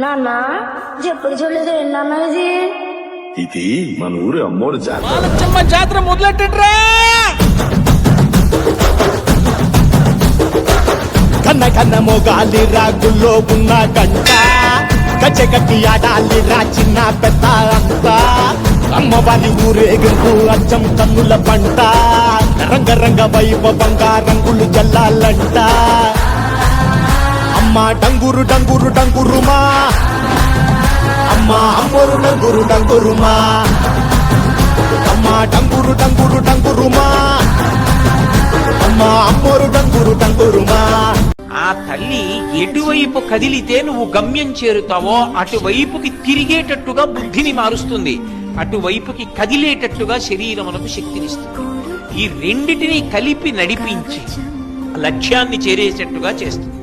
నాన్న ఎప్పుడు చూడలేదు ఏంటన్న ఇది? ఇది మన ఊరి అమ్మోరు జాతర. బాలచమ్మ జాతర మొదలెట్టండ్రా. కన్న కన్న మొగాలి రాగుల్లో ఉన్న గంట గచ్చగట్టి ఆడాలి రా చిన్న పెద్ద అంతా. అమ్మవారి ఊరేగింపు అచ్చం కన్నుల పంట రంగరంగ వైభవంగా రంగులు జల్లాలంట. అమ్మ డంగురు డంగురు డంగురుమా, అమ్మ అమ్మోరు డంగురు డంగురుమా, అమ్మ డంగురు డంగురు డంగురుమా, అమ్మ అమ్మోరు డంగురు డంగురుమా. ఆ తల్లి ఎటువైపు కదిలితే నువ్వు గమ్యం చేరుతావో అటువైపుకి తిరిగేటట్టుగా బుద్ధిని మారుస్తుంది, అటువైపుకి కదిలేటట్టుగా శరీరమునకు శక్తినిస్తుంది. ఈ రెండిటిని కలిపి నడిపించి లక్ష్యాన్ని చేరేటట్టుగా చేస్తుంది.